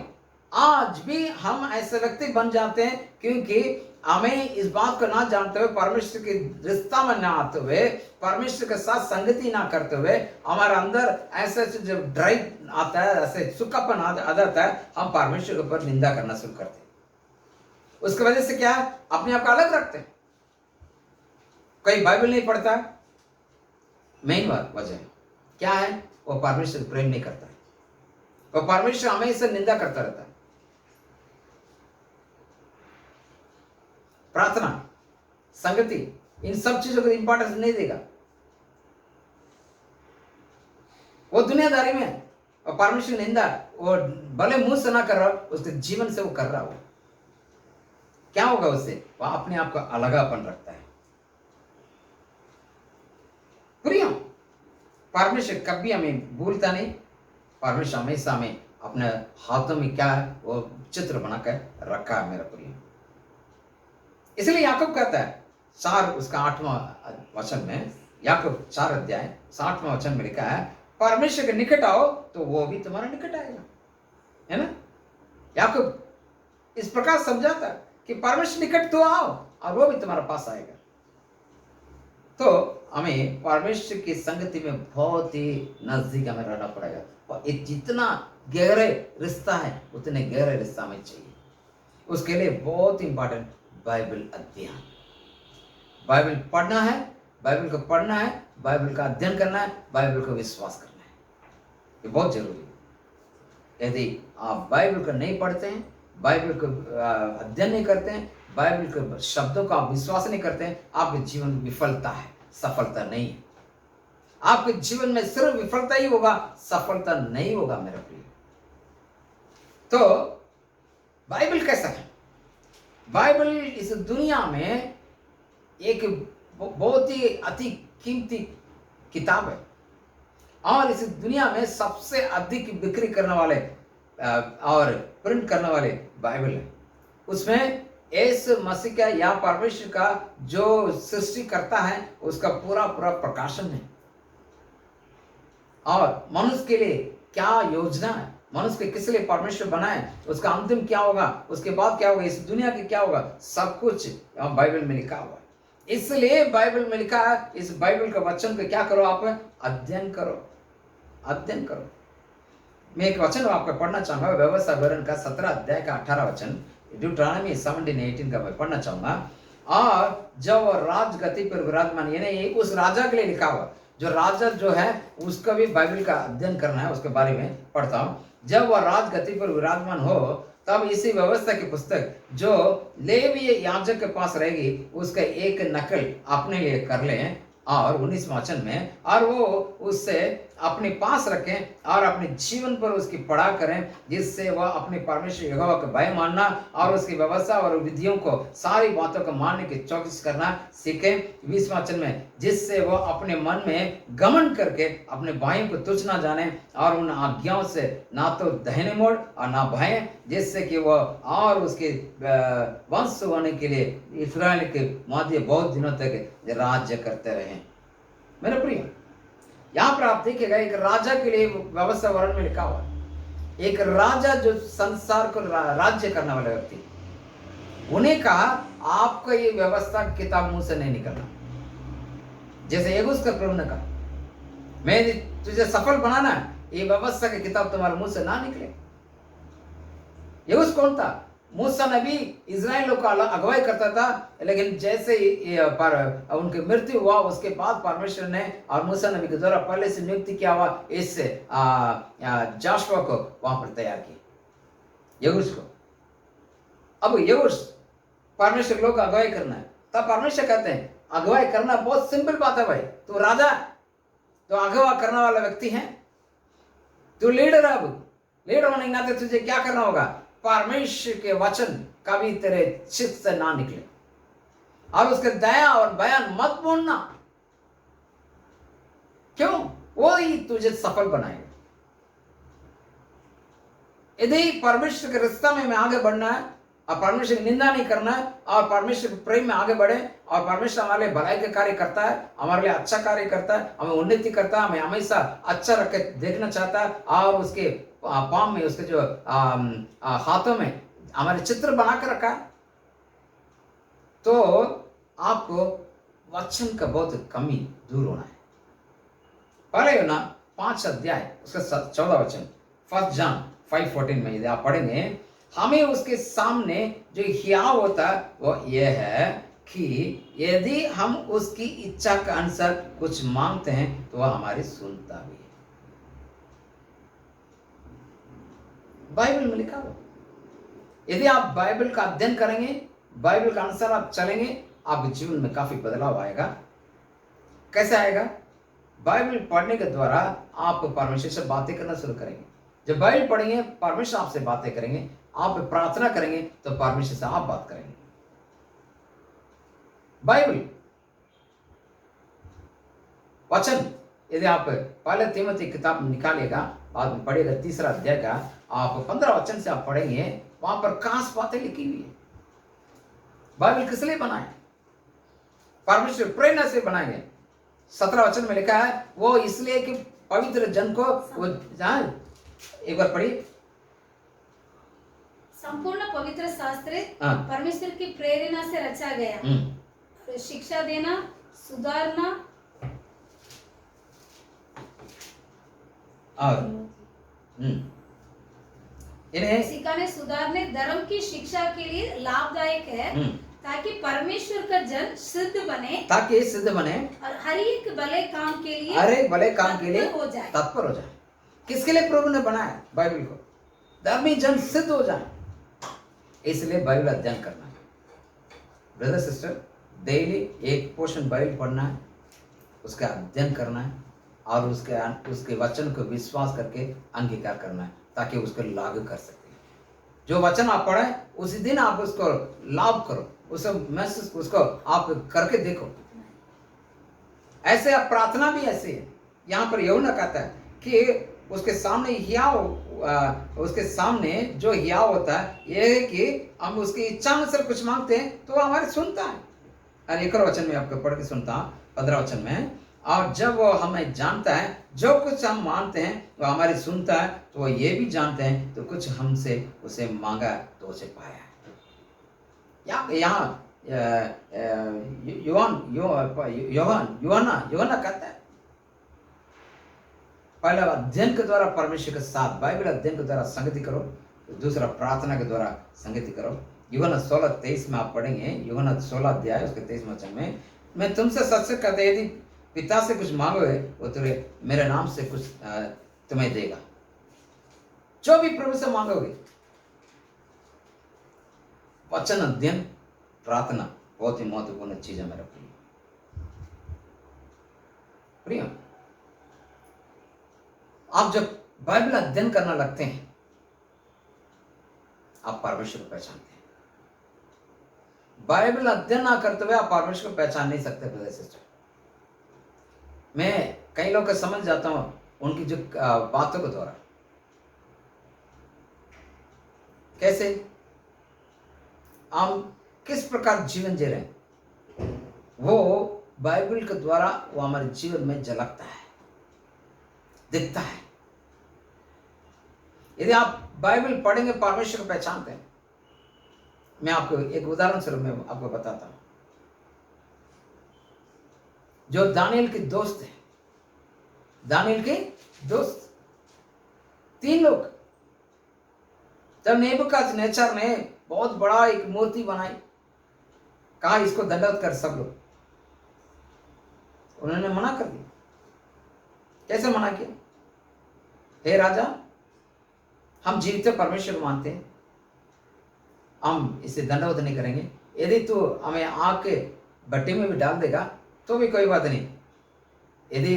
आज भी हम ऐसे व्यक्ति बन जाते हैं क्योंकि हमें इस बात को ना जानते हुए, परमेश्वर के रिश्ता में ना आते हुए, परमेश्वर के साथ संगति ना करते हुए, हमारे अंदर ऐसे जब ड्राइव आता है, ऐसे सूखापन आ जाता है, हम परमेश्वर के ऊपर निंदा करना शुरू करते हैं। उसकी वजह से क्या, अपने आप को अलग रखते हैं। कोई बाइबल नहीं पढ़ता, मेन वजह क्या है, वो परमेश्वर प्रेम नहीं करता है, वो परमेश्वर हमेशा निंदा करता रहता है। प्रार्थना, संगति, इन सब चीजों को इंपॉर्टेंस नहीं देगा, वो दुनियादारी में है। और परमेश्वर निंदा वो भले मुंह से ना कर रहा, उसके जीवन से वो कर रहा हो, क्या होगा उससे, वह अपने आप को अलगापन रखता है। प्रिय, परमेश्वर कभी हमें भूलता नहीं। परमेश्वर हमेशा हमें अपने हाथों में क्या है वो चित्र बनाकर रखा है मेरा प्रिय। इसलिए याकूब कहता है 4 उसका 8वां वचन में, याकूब 4 अध्याय 60वां वचन में लिखा है, परमेश्वर के निकट आओ तो वो भी तुम्हारा निकट आएगा, है ना। याकूब इस प्रकार समझाता है कि परमेश्वर निकट तो आओ और वो भी तुम्हारे पास आएगा। तो हमें परमेश्वर की संगति में बहुत ही नजदीक हमें रहना पड़ेगा, और ये जितना गहरे रिश्ता है उतने गहरे रिश्ता हमें चाहिए। उसके लिए बहुत इंपॉर्टेंट बाइबल अध्ययन, बाइबल पढ़ना है, बाइबल को पढ़ना है, बाइबल का अध्ययन करना है, बाइबल को विश्वास करना है, ये बहुत जरूरी है। यदि आप बाइबल को नहीं पढ़ते हैं, बाइबल को अध्ययन नहीं करते हैं, बाइबल के शब्दों का आप विश्वास नहीं करते हैं, आपके जीवन में विफलता है, सफलता नहीं है। आपके जीवन में सिर्फ विफलता ही होगा, सफलता नहीं होगा मेरे प्रिय। तो बाइबल कैसा है? बाइबल इस दुनिया में एक बहुत ही अति कीमती किताब है और इस दुनिया में सबसे अधिक बिक्री करने वाले और प्रिंट करने वाले बाइबल है। उसमें यीशु मसीह का या परमेश्वर का जो सृष्टि करता है उसका पूरा पूरा प्रकाशन है और मनुष्य के लिए क्या योजना है, मनुष्य के किस लिए परमेश्वर बनाए, उसका अंतिम क्या होगा, उसके बाद क्या होगा, इस दुनिया के क्या होगा, सब कुछ बाइबल में लिखा हुआ है। इसलिए बाइबल में लिखा है, इस बाइबल के वचन को क्या करो, आप अध्ययन करो, अध्ययन करो। मैं एक वचन आपको पढ़ना चाहूंगा, व्यवस्था विवरण का 17 अध्याय का 18 वचन, ड्यूटरॉनमी 17:18 का मैं पढ़ना चाहूंगा। और जब राजगति पर विराजमान, यानी उस राजा के लिए लिखा हुआ, जो राजा जो है उसका भी बाइबल का अध्ययन करना है, उसके बारे में पढ़ता हूं। जब वह राजगति पर विराजमान हो तब इसी व्यवस्था की पुस्तक जो लेवीय याजक के पास रहेगी उसका एक नकल अपने लिए कर लें और 19 वचन में, और वो उससे अपने पास रखें और अपने जीवन पर उसकी पढ़ा करें, जिससे वह अपने परमेश्वर यहोवा का भय मानना और उसकी व्यवस्था और विधियों को, सारी बातों को मानने की चौकस करना सीखें। 20 वचन में, जिससे वह अपने मन में घमंड करके अपने भाइयों को तुच्छ ना जाने और उन आज्ञाओं से ना तो दाहिने मोड़ और ना भाएं, जिससे कि वह और उसके वंश होने के लिए इस्राएल के मध्य बहुत दिनों तक राज्य करते रहे। मेरे प्रिय, यहाँ पर आप देखिएगा एक राजा के लिए व्यवस्था वर्णन में लिखा हुआ है, एक राजा जो संसार को राज्य करने वाला व्यक्ति, उन्हें कहा आपको ये व्यवस्था किताब मुंह से नहीं निकलना। जैसे यहोशू का प्रभु ने कहा, मैं तुझे सफल बनाना, ये व्यवस्था की किताब तुम्हारे मुंह से ना निकले। यहोशू कौन था? मूसा नबी इजराइल लोग का अगुवाई करता था, लेकिन जैसे ही उनकी मृत्यु हुआ उसके बाद परमेश्वर ने और मूसा नबी के द्वारा पहले से नियुक्ति किया हुआ इस जोशुआ को वहां पर तैयार किया, यहोशू को। अब यहोशू परमेश्वर लोग अगुवाई करना है, तब परमेश्वर कहते हैं अगुवाई करना बहुत सिंपल बात है भाई, तू राजा, तो अगुवा करने वाला व्यक्ति है, तू लीडर। अब लीडर होने के नाते तुझे क्या करना होगा? परमेश्वर के वचन कभी तेरे चित्त से ना निकले और उसके दया और बयान मत बोलना। क्यों? वो ही तुझे सफल बनाएगा। यदि परमेश्वर के रास्ते में आगे बढ़ना है और परमेश्वर की निंदा नहीं करना है और परमेश्वर के प्रेम में आगे बढ़े और परमेश्वर हमारे लिए भलाई के कार्य करता है, हमारे लिए अच्छा कार्य करता है, हमें उन्नति करता है, हमें हमेशा अच्छा रख के देखना चाहता है और उसके पाम में, उसके जो हाथों में हमारे चित्र बना कर रखा है, तो आपको वचन का बहुत कमी दूर होना है। पहले ना 5 अध्याय उसका 14 वचन, 1 जॉन 5:14 में यदि आप पढ़ेंगे, हमें उसके सामने जो हियाव होता है वो ये है कि यदि हम उसकी इच्छा के अनुसार कुछ मांगते हैं तो वह हमारी सुनता भी है। बाइबल में लिखा हुआ, यदि आप बाइबल का अध्ययन करेंगे, बाइबल के अनुसार आप चलेंगे, आपके जीवन में काफी बदलाव आएगा। कैसे आएगा? बाइबल पढ़ने के द्वारा आप परमेश्वर से बातें करना शुरू करेंगे। जब बाइबल पढ़ेंगे, परमेश्वर आपसे बातें करेंगे, आप प्रार्थना करेंगे तो परमेश्वर से आप बात करेंगे। बाइबल वचन यदि आप पहले तीमुथी किताब निकालिएगा, बाद में पढ़िएगा 3 अध्याय का, आप 15 वचन से आप पढ़ेंगे, वहां पर खास बातें लिखी हुई है। बाइबल किस लिए बनाए? परमेश्वर प्रेरणा से बनाए गए। 17 वचन में लिखा है वो इसलिए कि पवित्र जन को वो, एक बार पढ़िए, संपूर्ण पवित्र शास्त्र हाँ। परमेश्वर की प्रेरणा से रचा गया, शिक्षा देना, सुधारना और इन्हें सिखाने, सुधारने, धर्म की शिक्षा के लिए लाभदायक है, ताकि परमेश्वर का जन सिद्ध बने, ताकि सिद्ध बने और हर एक भले काम के लिए हर एक भले काम के लिए तत्पर हो जाए। तत्पर हो जाए। किसके लिए प्रभु ने बनाया बाइबल को? धर्मी जन सिद्ध हो जाए, इसलिए बाइबल अध्ययन करना है। ब्रदर सिस्टर, डेली एक पोर्शन बाइबल पढ़ना है, उसका अध्ययन करना है और उसके वचन को विश्वास करके अंगीकार करना है, ताकि उसको लागू कर सके। जो वचन आप पढ़े उसी दिन आप उसको लाभ करो, उसको आप करके देखो। ऐसे आप प्रार्थना भी ऐसे है। यहाँ पर यूहन्ना कहता है कि उसके सामने जो हियाव होता है, यह है कि हम उसकी इच्छा अनुसार कुछ मांगते हैं तो वो हमारे सुनता है। और एक और वचन में आपको पढ़ के सुनता हूँ, 15 वचन में, और जब वो हमें जानता है जो कुछ हम मांगते हैं वो हमारी सुनता है, तो वो ये भी जानते हैं तो कुछ हमसे उसे मांगा तो उसे पाया है। यहाँ यूहन्ना कहता है, पहला अध्ययन के द्वारा परमेश्वर के साथ, बाइबल अध्ययन के द्वारा संगति करो, दूसरा प्रार्थना के द्वारा संगति करो। यूहन्ना 16:23 में आप पढ़ेंगे, यूहन्ना 16 अध्याय उसके 23 वचन में, मैं तुमसे सच से कहता, यदि पिता से कुछ मांगोगे वो तुम्हें मेरे नाम से कुछ तुम्हें देगा। जो भी प्रभु से मांगोगे, वचन अध्ययन प्रार्थना बहुत ही महत्वपूर्ण चीज है मेरे प्रिय। आप जब बाइबल अध्ययन करना लगते हैं, आप परमेश्वर को पहचानते हैं। बाइबल अध्ययन ना करते हुए आप परमेश्वर को पहचान नहीं सकते ब्रदर सिस्टर। मैं कई लोग को समझ जाता हूं उनकी जो बातों के द्वारा। कैसे हम किस प्रकार जीवन जी रहे हैं, वो बाइबल के द्वारा वो हमारे जीवन में झलकता है, दिखता है। यदि आप बाइबल पढ़ेंगे, परमेश्वर को पहचानते हैं। मैं आपको एक उदाहरण स्वरूप में आपको बताता हूं। जो दानियल के दोस्त थे, दानियल के दोस्त 3 लोग, जब नेबूकदनेस्सर ने बहुत बड़ा एक मूर्ति बनाई, कहा इसको दंडवत कर सब लोग, उन्होंने मना कर दिया। कैसे मना किया? हे राजा, हम जीवित परमेश्वर को मानते हैं, हम इसे दंडवत नहीं करेंगे। यदि तू हमें आग के भट्टी में भी डाल देगा तो भी कोई बात नहीं। यदि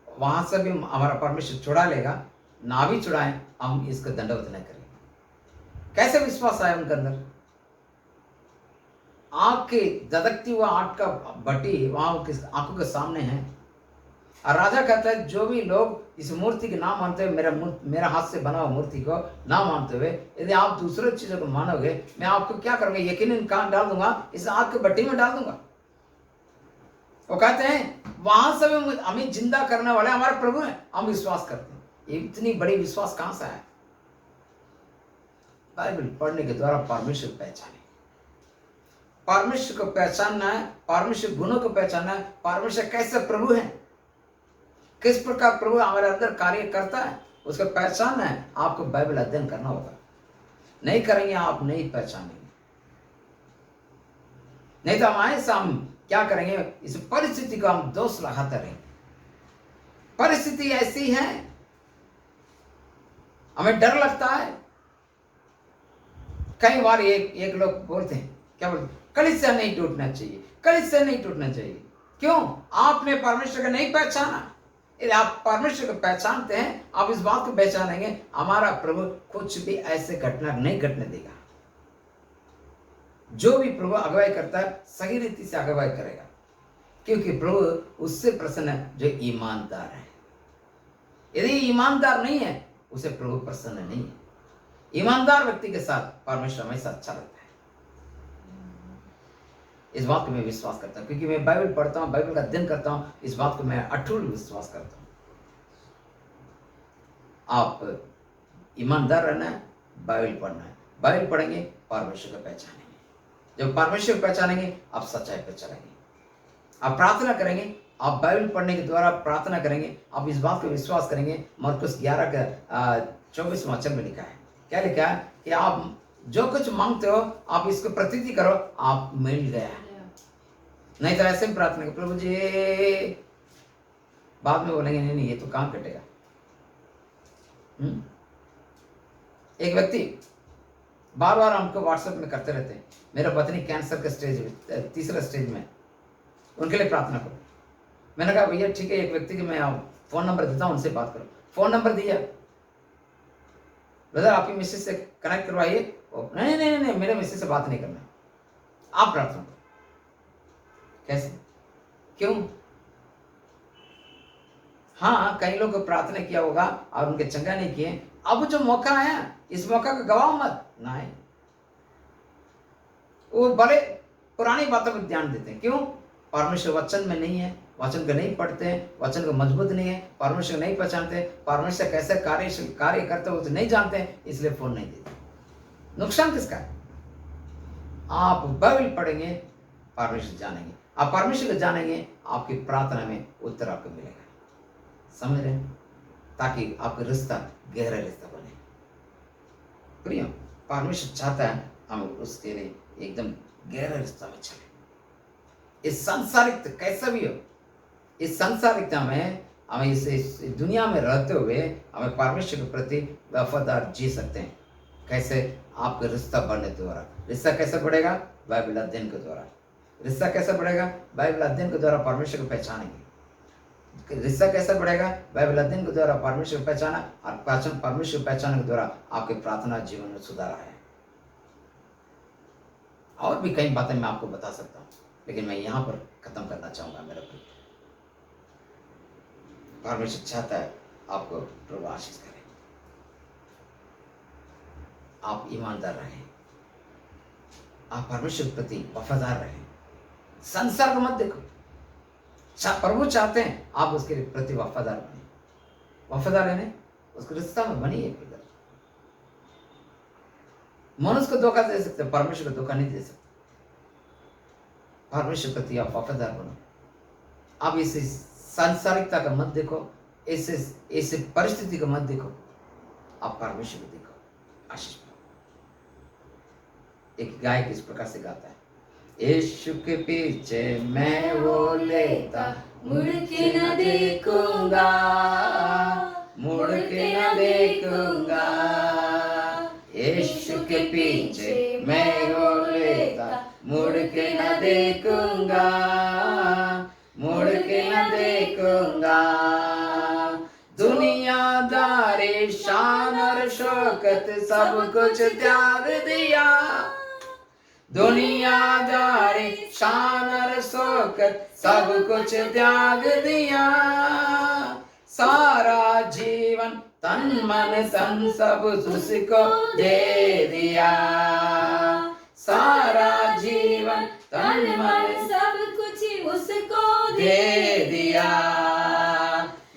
वहां से भी हमारा परमेश्वर छुड़ा लेगा, ना भी छुड़ाएं, हम इसको दंडवत नहीं करेंगे। कैसे विश्वास आया उनके अंदर? आग के धधकती हुआ आग का भट्टी वहां आंखों के सामने है, और राजा कहता है जो भी लोग इस मूर्ति के नाम मानते हुए, मेरा हाथ से बना हुआ मूर्ति को ना मानते हुए, यदि आप दूसरे चीजों को मानोगे, मैं आपको क्या करूंगा? यकीनन कहां डाल दूंगा? इस आग के भट्टी में डाल दूंगा। वो कहते हैं वहां से भी हमें जिंदा करने वाले हमारे प्रभु हैं, हम विश्वास करते हैं। ये इतनी बड़ी विश्वास कहां से आया? बाइबल पढ़ने के द्वारा परमेश्वर पहचाने। परमेश्वर को पहचानना है, परमेश्वर गुणों को पहचानना है, परमेश्वर कैसे प्रभु है, किस प्रकार प्रभु हमारे अंदर कार्य करता है, उसको पहचानना है। आपको बाइबल अध्ययन करना होगा। नहीं करेंगे आप नहीं पहचानेंगे। नहीं तो हम क्या करेंगे? इस परिस्थिति को हम दोष लगाते रहेंगे। परिस्थिति ऐसी है, हमें डर लगता है। कई बार एक लोग बोलते हैं, क्या बोलते? कलीसिया नहीं टूटना चाहिए, कलीसिया नहीं टूटना चाहिए। क्यों? आपने परमेश्वर को नहीं पहचाना। यदि आप परमेश्वर को पहचानते हैं, आप इस बात को पहचानेंगे, हमारा प्रभु कुछ भी ऐसे घटना नहीं घटने देगा। जो भी प्रभु अगुवाई करता है, सही रीति से अगुवाई करेगा, क्योंकि प्रभु उससे प्रसन्न है जो ईमानदार है। यदि ईमानदार नहीं है, उसे प्रभु प्रसन्न नहीं है। ईमानदार व्यक्ति के साथ परमेश्वर हमेशा अच्छा लगता है। इस बात को मैं विश्वास करता हूं, क्योंकि मैं बाइबल पढ़ता हूं, बाइबल का अध्ययन करता हूं। इस बात को मैं अटूट विश्वास करता हूं। आप ईमानदार रहना है, बाइबल पढ़ना है। बाइबल पढ़ेंगे, परमेश्वर को पहचानेंगे। जब परमेश्वर को पहचानेंगे, आप सच्चाई पर चलेंगे। आप प्रार्थना करेंगे, आप बाइबल पढ़ने के द्वारा प्रार्थना करेंगे, आप इस बात को विश्वास करेंगे। मरकुस 11 का 24 वचन में लिखा है, क्या लिखा है? कि आप जो कुछ मांगते हो, आप इसको प्रतीति करो, आप मिल गया। नहीं तो ऐसे प्रार्थना करो, प्रभु जी, बाद में बोलेंगे नहीं ये तो कहां कटेगा। एक व्यक्ति बार बार हमको व्हाट्सएप में करते रहते हैं, मेरा पत्नी कैंसर के स्टेज में, तीसरा स्टेज में, उनके लिए प्रार्थना करो। मैंने कहा भैया ठीक है, एक व्यक्ति के मैं फ़ोन नंबर देता हूँ, उनसे बात करो। फ़ोन नंबर दिया, ब्रदर आपकी मिसेज से कनेक्ट करवाइए। नहीं नहीं नहीं, मेरे मिसेज से बात नहीं करना, आप प्रार्थना करो। कैसे, क्यों? हाँ, कई लोग प्रार्थना किया होगा और उनके चंगा नहीं किए। अब जो मौका आया, इस मौका को गवाओ मत। नहीं, वो बड़े पुरानी बातों पर ध्यान देते हैं। क्यों? परमेश्वर वचन में नहीं है, वचन को नहीं पढ़ते हैं, वचन को मजबूत नहीं है, परमेश्वर नहीं पहचानते, परमेश्वर कैसे कार्य करते हो नहीं जानते हैं, इसलिए फोन नहीं देते। नुकसान किसका है? आप बाइबल पढ़ेंगे, परमेश्वर जानेंगे। आप परमेश्वर को जानेंगे, आपकी प्रार्थना में उत्तर आपको मिलेगा। समझ रहे हैं? ताकि आपका रिश्ता गहरा रिश्ता बने। प्रिय, परमेश्वर चाहता है हम उसके लिए एकदम गहरा रिश्ता में चले। इस सांसारिक कैसा भी हो, इस सांसारिकता में हमें इस दुनिया में रहते हुए हमें परमेश्वर के प्रति वफादार जी सकते हैं। कैसे? आपका रिश्ता बढ़ने द्वारा। रिश्ता कैसे बढ़ेगा? बाइबल अध्ययन के द्वारा। रिश्ता कैसे बढ़ेगा? बाइबल अध्ययन के द्वारा परमेश्वर को पहचानेंगे। रिश्ता कैसे बढ़ेगा? बाइबल अध्ययन के द्वारा परमेश्वर को पहचाना, और परमेश्वर पहचान के द्वारा आपके प्रार्थना जीवन में सुधार आया। और भी कई बातें मैं आपको बता सकता हूँ, लेकिन मैं यहां पर खत्म करना चाहूंगा। मेरा प्रिय, परमेश्वर चाहता है आपको प्रभु आशीष करे, आप ईमानदार रहें, आप परमेश्वर के प्रति वफादार रहें। संसार को मत देखो। प्रभु चाहते हैं आप उसके प्रति वफादार बने। वफादार रहने, उसके रिश्ता में बनिए। मनुष्य को धोखा दे सकते, परमेश्वर को धोखा नहीं दे सकते। परमेश्वर के प्रति आप वफादार बनो। आप इस सांसारिकता का मत देखो, इस परिस्थिति को मत देखो, आप परमेश्वर को देखो। आशीष पाओ। एक गायक इस प्रकार से गाता है, यीशु के पीछे मैं वो लेता, मुड़ के न देखूंगा, मुड़ के न देखूंगा। यीशु के पीछे मैं वो लेता, मुड़ के न देखूंगा, मुड़ के न देखूंगा। दुनियादारी शान और शौकत सब कुछ त्याग दिया, दुनियादारी शान और शौकत सब कुछ त्याग दिया। सारा जीवन तन मन धन सब उसको दे दिया, सारा जीवन तन मन सब कुछ उसको दे दिया।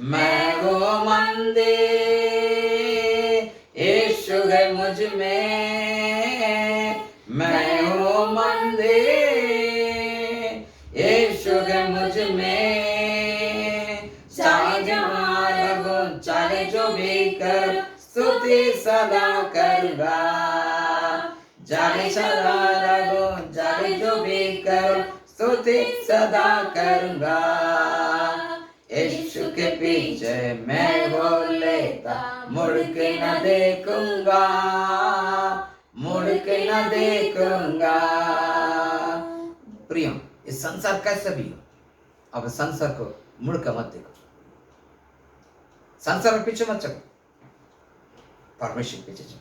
मैं वो मंदिर, यीशु है मुझ में, मैं वो मंदिर, यीशु है मुझ में। चाहे जहाँ लगो, चाहे जो भी करो, स्तुति सदा करूँगा। चाहे सदा लगो, चाहे जो भी करो, स्तुति सदा करूँगा। यीशु के पीछे मैं वो लेता, मुड़ के न देखूंगा, मुड़ के न देखूंगा। प्रिय, इस संसार कैसे भी हो, अब संसार को मुड़ कर मत देखो, संसार के पीछे मत चलो, परमेश्वर के पीछे चलो।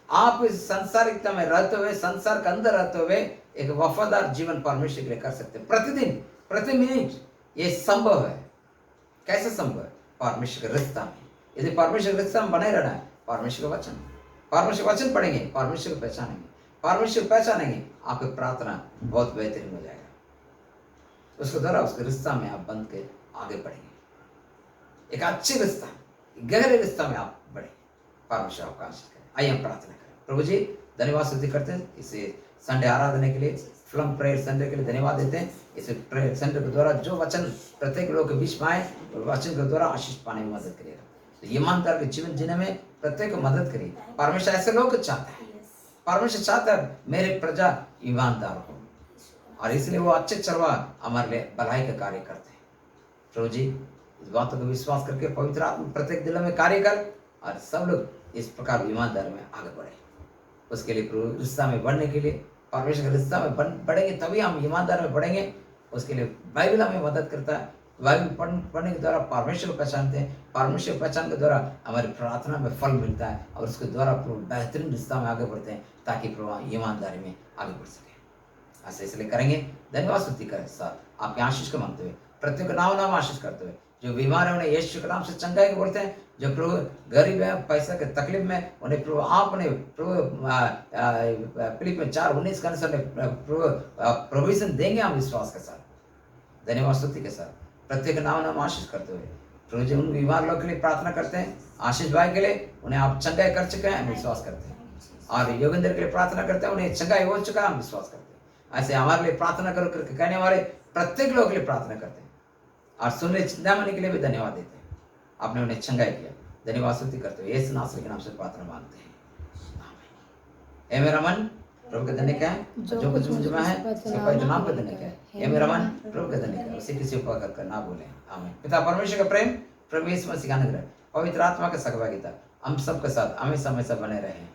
आप इस संसारिकता में रहते हुए, संसार के अंदर रहते हुए एक वफादार जीवन परमेश्वर के लिए कर सकते हैं। प्रतिदिन, प्रति मिनट ये संभव है। कैसे संभव है? परमेश्वर के रिश्ता में। यदि परमेश्वर के रिश्ता में बने रहना है, परमेश्वर का वचन, परमेश्वर वचन पढ़ेंगे, परमेश्वर को पहचानेंगे, परमेश्वर पहचानेंगे, आपकी प्रार्थना बहुत बेहतरीन हो जाएगा। उसके द्वारा उसके रिश्ता में आप बंध के आगे बढ़ेंगे। एक अच्छे रिश्ता, गहरे रिश्ता में आप बढ़े। परमेश्वर आपका आशीष करें। आइए हम प्रार्थना करें। प्रभु जी, धन्यवाद स्तुति करते हैं इसे संडे आराधना के लिए, फिल्म प्रेयर संडे के लिए धन्यवाद देते हैं। इस प्रेयर सेंटर के द्वारा जो वचन प्रत्येक लोग के बीच में आए, वचन के द्वारा आशीष पाने में मदद करिएगा। तो ईमानदार के जीवन जीने में प्रत्येक को मदद करिए। परमेश्वर ऐसे लोग चाहता है, परमेश्वर चाहता है मेरे प्रजा ईमानदार हो, और इसलिए वो अच्छे चरवा हमारे लिए भलाई का कार्य करते हैं। प्रभु जी, इस बातों को विश्वास करके पवित्र आत्मा प्रत्येक दिल में कार्य कर, और सब लोग इस प्रकार ईमानदारी में आगे बढ़े। उसके लिए प्रभु रिश्ता में बढ़ने के लिए, परमेश्वर के रिश्ता में बढ़ेंगे तभी हम ईमानदार में बढ़ेंगे। उसके लिए बाइबल हमें मदद करता है। बाइबल पढ़ने के द्वारा परमेश्वर को पहचानते हैं। परमेश्वर को पहचान के द्वारा हमारी प्रार्थना में फल मिलता है और उसके द्वारा प्रभु बेहतरीन रिश्ता में आगे बढ़ते हैं ताकि प्रभु ईमानदारी में आगे बढ़ सके। ऐसे इसलिए करेंगे। धन्यवाद स्तुति करें साथ आपके आशीष को मांगते हुए, प्रत्येक नाम आशीष करते हुए। जो बीमार है उन्हें यीशु के नाम से चंगाई बोलते हैं। जो प्रभु गरीब है, पैसा के तकलीफ में, उन्हें प्रभु आपने प्रभु फिलिपियों 4:19 के अनुसार प्रभु प्रोविजन देंगे हम विश्वास के साथ, धन्यवाद स्तुति के साथ। प्रत्येक नाम आशीष करते हुए प्रभु जी उन बीमार लोगों के लिए प्रार्थना करते हैं। आशीष भाई के लिए उन्हें आप चंगाई कर चुके हैं, हम विश्वास करते हैं। और योगेंद्र के लिए प्रार्थना करते हैं, उन्हें चंगाई हो चुका है, हम विश्वास करते हैं। ऐसे हमारे लिए प्रार्थना करो करके कहने वाले प्रत्येक लोगों के लिए प्रार्थना करते हैं और सुनने चिंतामणि के लिए भी धन्यवाद देते हैं। आपने उन्हें चंगाई किया, धन्यवाद स्तुति करते हुए यीशु नासरी के नाम से प्रार्थना मांगते हैं, आमीन। हे मेरा मन प्रभु के धन्य क्या है, जो कुछ मुझ में है सबका जो नाम का धन्य क्या है। हे मेरा मन प्रभु के धन्य क्या है, उसे किसी उपकार कर ना बोले, आमीन। पिता परमेश्वर का प्रेम, प्रभु यीशु मसीह का अनुग्रह, पवित्र आत्मा का सहभागिता हम सबके साथ हमेशा हमेशा बने रहे।